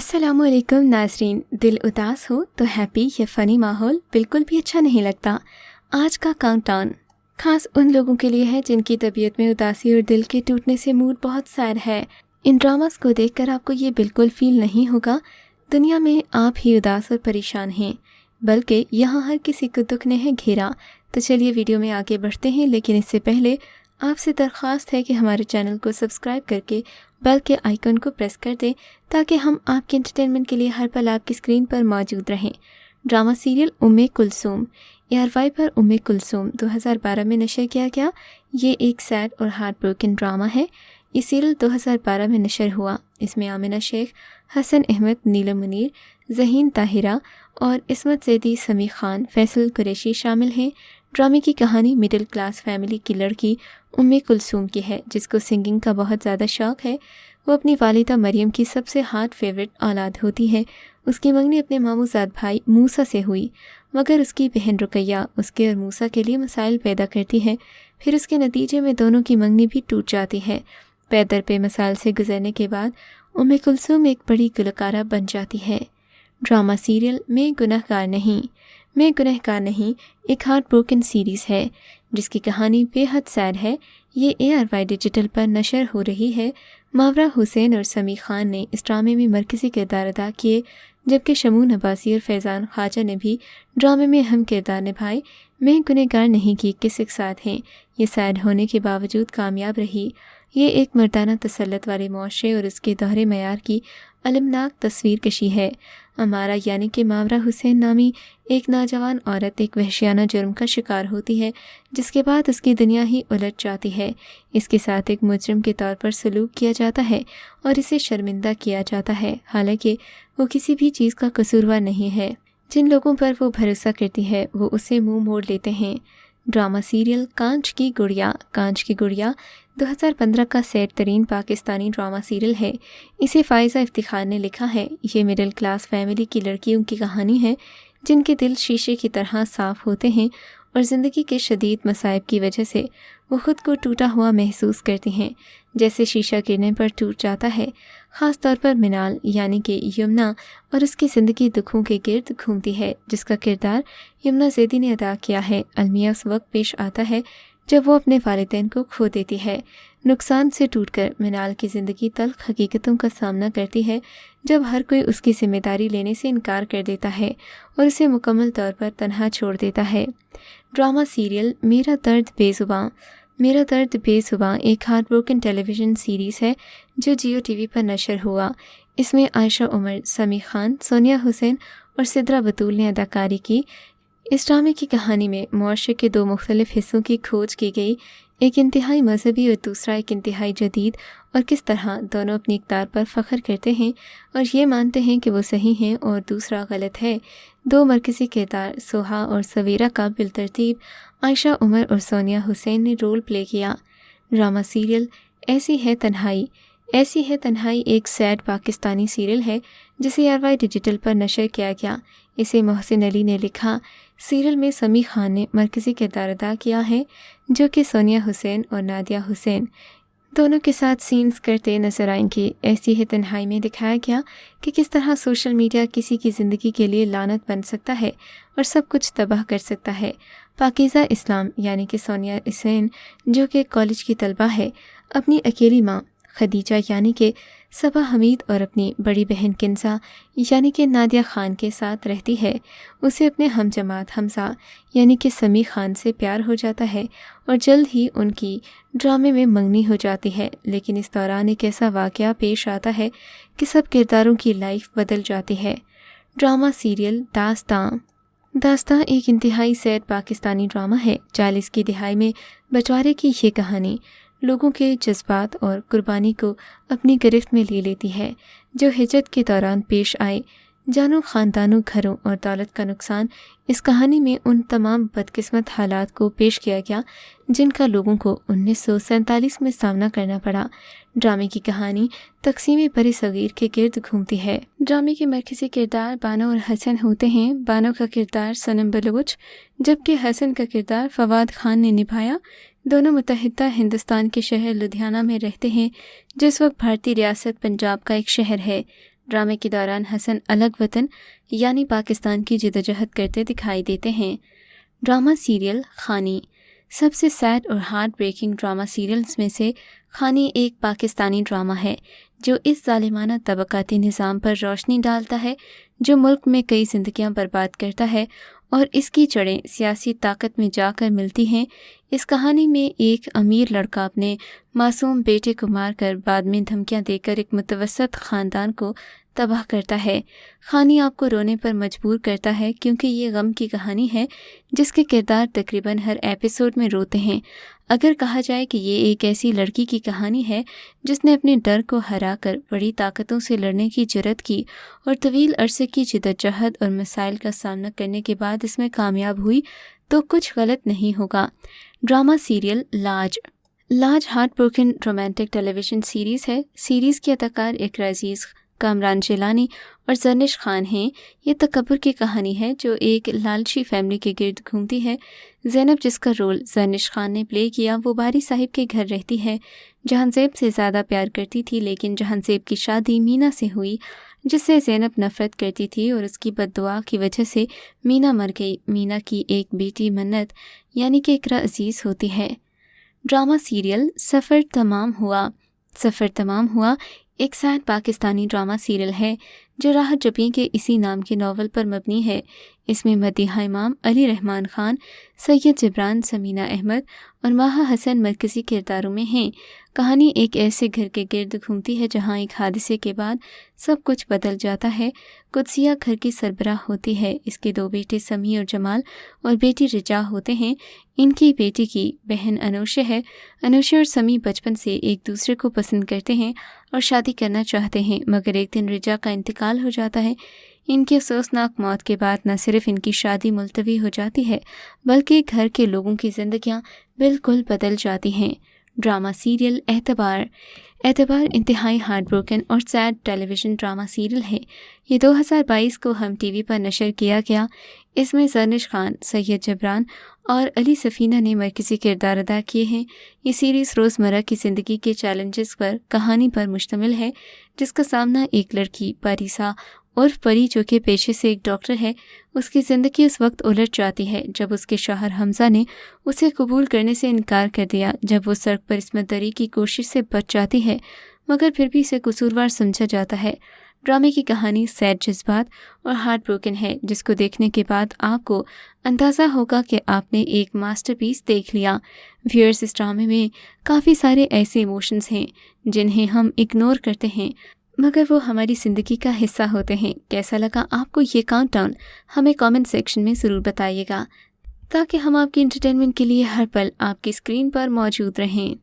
अस्सलाम वालेकुम नाज़रीन। दिल उदास हो तो हैप्पी या फ़नी माहौल बिल्कुल भी अच्छा नहीं लगता। आज का काउंटडाउन खास उन लोगों के लिए है जिनकी तबीयत में उदासी और दिल के टूटने से मूड बहुत सैड है। इन ड्रामास को देखकर आपको ये बिल्कुल फील नहीं होगा दुनिया में आप ही उदास और परेशान हैं, बल्कि यहाँ हर किसी को दुख ने है घेरा। तो चलिए वीडियो में आगे बढ़ते हैं, लेकिन इससे पहले आपसे दरख्वास्त है कि हमारे चैनल को सब्सक्राइब करके बेल के आइकन को प्रेस कर दें ताकि हम आपके एंटरटेनमेंट के लिए हर पल आपकी स्क्रीन पर मौजूद रहें। ड्रामा सीरियल उम्मे कुलसूम ARY पर उम्मे कुलसूम 2012 में नशर किया गया। ये एक सैड और हार्ट ब्रोकन ड्रामा है। ये सीरियल 2012 में नशर हुआ। इसमें आमिना शेख, हसन अहमद, नीलम मुनीर, ज़हीन ताहिरा और इस्मत ज़ैदी, समी खान, फैसल कुरैशी शामिल हैं। ड्रामे की कहानी मिडिल क्लास फैमिली की लड़की उम्मे कुलसूम की है, जिसको सिंगिंग का बहुत ज़्यादा शौक़ है। वो अपनी वालिदा मरियम की सबसे हार्ट फेवरेट औलाद होती है। उसकी मंगनी अपने मामूज़ाद भाई मूसा से हुई, मगर उसकी बहन रुकैया उसके और मूसा के लिए मसाइल पैदा करती है। फिर उसके नतीजे में दोनों की मंगनी भी टूट जाती है। पै दर पे मसाइल से गुजरने के बाद उम्मे कुलसूम एक बड़ी गुलकारा बन जाती है। ड्रामा सीरियल मैं गुनहगार नहीं एक हार्ट ब्रोकन सीरीज़ है जिसकी कहानी बेहद सैड है। ये ARY डिजिटल पर नशर हो रही है। मावरा हुसैन और समी खान ने इस ड्रामे में मरकज़ी किरदार अदा किए, जबकि शमून अब्बासी और फैज़ान ख्वाजा ने भी ड्रामे में अहम किरदार निभाए। मैं गुनहगार नहीं की किसी के साथ हैं। ये सैड होने के बावजूद कामयाब रही। ये एक मर्दाना तसल्लुत वाले मुआशरे और उसके दोहरे मयार की अलमनाक तस्वीर कशी है। अमारा यानी कि मावरा हुसैन नामी एक नौजवान औरत एक वहशियाना जुर्म का शिकार होती है, जिसके बाद उसकी दुनिया ही उलट जाती है। इसके साथ एक मुजरिम के तौर पर सलूक किया जाता है और इसे शर्मिंदा किया जाता है, हालांकि वो किसी भी चीज़ का कसूरवार नहीं है। जिन लोगों पर वो भरोसा करती है वो उसे मुंह मोड़ लेते हैं। ड्रामा सीरियल कांच की गुड़िया 2015 का सैड तरीन पाकिस्तानी ड्रामा सीरियल है। इसे फ़ाइज़ा इफ्तिखार ने लिखा है। ये मिडिल क्लास फैमिली की लड़कियों की कहानी है जिनके दिल शीशे की तरह साफ़ होते हैं और ज़िंदगी के शदीद मसाइब की वजह से वो ख़ुद को टूटा हुआ महसूस करती हैं, जैसे शीशा गिरने पर टूट जाता है। ख़ास तौर पर मिनाल यानी कि यमुना और उसकी ज़िंदगी दुखों के गिर्द घूमती है, जिसका किरदार यमुना ज़ैदी ने अदा किया है। अलमिया उस वक्त पेश आता है जब वो अपने वालिदैन को खो देती है। नुकसान से टूटकर मिनाल की ज़िंदगी तल्ख़ हकीकतों का सामना करती है, जब हर कोई उसकी ज़िम्मेदारी लेने से इनकार कर देता है और उसे मुकम्मल तौर पर तन्हा छोड़ देता है। ड्रामा सीरियल मेरा दर्द बेज़ुबां एक हार्ट ब्रोकन टेलीविज़न सीरीज़ है जो जियो TV पर नशर हुआ। इसमें आयशा उमर, समी खान, सोनिया हुसैन और सिद्रा बतूल ने अदाकारी की। इस ड्रामे की कहानी में मुआशरे के दो मुख्तलिफ हिस्सों की खोज की गई, एक इंतहाई मजहबी और दूसरा एक इंतहाई जदीद, और किस तरह दोनों अपनी इक़्तिदार पर फ़ख्र करते हैं और ये मानते हैं कि वो सही हैं और दूसरा गलत है। दो मरकज़ी किरदार सोहा और सवेरा का बिलतरतीब आयशा उमर और सोनिया हुसैन ने रोल प्ले किया। ड्रामा सीरियल ऐसी है तन्हाई एक सैड पाकिस्तानी सीरियल है जिसे ARY डिजिटल पर नशर किया गया। इसे मोहसिन अली ने लिखा। सीरियल में समी खान ने मरकज़ी किरदार अदा किया है, जो कि सोनिया हुसैन और नादिया हुसैन दोनों के साथ सीन्स करते नजर आएंगे। ऐसी है तन्हाई में दिखाया गया कि किस तरह सोशल मीडिया किसी की ज़िंदगी के लिए लानत बन सकता है और सब कुछ तबाह कर सकता है। पाकीज़ा इस्लाम यानी कि सोनिया हुसैन, जो कि कॉलेज की तलबा है, अपनी अकेली माँ खदीजा यानी कि सबा हमीद और अपनी बड़ी बहन किन्जा यानी कि नादिया खान के साथ रहती है। उसे अपने हम जमात हमजा यानी कि समी खान से प्यार हो जाता है और जल्द ही उनकी ड्रामे में मंगनी हो जाती है। लेकिन इस दौरान एक ऐसा वाक़या पेश आता है कि सब किरदारों की लाइफ बदल जाती है। ड्रामा सीरियल दास्तां एक इंतहाई सैड पाकिस्तानी ड्रामा है। 40 की दिहाई में बंटवारे की ये कहानी लोगों के जज्बात और कुर्बानी को अपनी गिरफ्त में ले लेती है, जो हिजरत के दौरान पेश आए जानों, ख़ानदानों, घरों और दौलत का नुकसान। इस कहानी में उन तमाम बदकिस्मत हालात को पेश किया गया जिनका लोगों को 1947 में सामना करना पड़ा। ड्रामे की कहानी तक़सीम बरे सग़ीर के गिर्द घूमती है। ड्रामे के मरकज़ी किरदार बानो और हसन होते हैं। बानो का किरदार सनम बलोच, जबकि हसन का किरदार फवाद खान ने निभाया। दोनों मुत्तहिदा हिंदुस्तान के शहर लुधियाना में रहते हैं, जिस वक्त भारतीय रियासत पंजाब का एक शहर है। ड्रामे के दौरान हसन अलग वतन यानी पाकिस्तान की जदोजहद करते दिखाई देते हैं। ड्रामा सीरियल खानी। सबसे सैड और हार्ट ब्रेकिंग ड्रामा सीरियल्स में से खानी एक पाकिस्तानी ड्रामा है जो इस जालिमाना तबकाती निज़ाम पर रोशनी डालता है जो मुल्क में कई ज़िंदगियां बर्बाद करता है और इसकी जड़ें सियासी ताकत में जाकर मिलती हैं। इस कहानी में एक अमीर लड़का अपने मासूम बेटे को मारकर बाद में धमकियां देकर एक मुतवस्सत ख़ानदान को तबाह करता है। खानी आपको रोने पर मजबूर करता है क्योंकि ये गम की कहानी है जिसके किरदार तकरीबन हर एपिसोड में रोते हैं। अगर कहा जाए कि ये एक ऐसी लड़की की कहानी है जिसने अपने डर को हराकर बड़ी ताकतों से लड़ने की जुर्रत की और तवील अरसे की जिद्दोजहद और मसाइल का सामना करने के बाद इसमें कामयाब हुई, तो कुछ गलत नहीं होगा। ड्रामा सीरियल लाज heart broken romantic television series है। सीरीज़ के अदाकार इकरा अजीज़, कामरान जिलानी और जर्निश खान हैं। ये तकब्बुर की कहानी है जो एक लालची फैमिली के गिर्द घूमती है। ज़ैनब, जिसका रोल जर्निश खान ने प्ले किया, वो बारी साहिब के घर रहती है। जहांज़ेब से ज़्यादा प्यार करती थी, लेकिन जहांज़ेब की शादी मीना से हुई जिससे ज़ैनब नफ़रत करती थी और उसकी बद्दुआ की वजह से मीना मर गई। मीना की एक बेटी मन्नत यानी कि इकरा अजीज़ होती है। ड्रामा सीरियल सफ़र तमाम हुआ एक सैड पाकिस्तानी ड्रामा सीरियल है जो राहत जबी के इसी नाम के नावल पर मबनी है। इसमें मदीहा इमाम, अली रहमान खान, सैयद जबरान, समीना अहमद और माहा हसन मरकज़ी किरदारों में हैं। कहानी एक ऐसे घर के गिर्द घूमती है जहां एक हादसे के बाद सब कुछ बदल जाता है। कुदसिया घर की सरबराह होती है। इसके 2 बेटे समी और जमाल और बेटी रिजा होते हैं। इनकी बेटी की बहन अनूशा है। अनूशा और समी बचपन से एक दूसरे को पसंद करते हैं और शादी करना चाहते हैं, मगर एक दिन रिजा का इंतकाल हो जाता है। इनकी अफसोसनाक मौत के बाद न सिर्फ इनकी शादी मुलतवी हो जाती है बल्कि घर के लोगों की ज़िंदगियां बिल्कुल बदल जाती हैं। ड्रामा सीरियल एतबार इंतहाई हार्ट ब्रोकन और सैड टेलीविज़न ड्रामा सीरियल है। ये 2022 को हम टीवी पर नशर किया गया। इसमें जर्निश खान, सैयद जबरान और अली सफ़ीना ने मरकज़ी किरदार अदा किए हैं। ये सीरीज़ रोज़मर्रा की ज़िंदगी के चैलेंजेस पर कहानी पर मुश्तमिल है जिसका सामना एक लड़की पारिसा उर्फ परी, जो कि पेशे से एक डॉक्टर है, उसकी ज़िंदगी उस वक्त उलट जाती है जब उसके शौहर हमज़ा ने उसे कबूल करने से इनकार कर दिया। जब वो सड़क पर इसमत दरी की कोशिश से बच जाती है मगर फिर भी इसे कसूरवार समझा जाता है। ड्रामे की कहानी सैड जज्बात और हार्ट ब्रोकन है जिसको देखने के बाद आपको अंदाज़ा होगा कि आपने एक मास्टरपीस देख लिया। व्यूअर्स, इस ड्रामे में काफ़ी सारे ऐसे इमोशंस हैं जिन्हें हम इग्नोर करते हैं मगर वो हमारी ज़िंदगी का हिस्सा होते हैं। कैसा लगा आपको ये काउंटडाउन? हमें कमेंट सेक्शन में ज़रूर बताइएगा ताकि हम आपकी एंटरटेनमेंट के लिए हर पल आपकी स्क्रीन पर मौजूद रहें।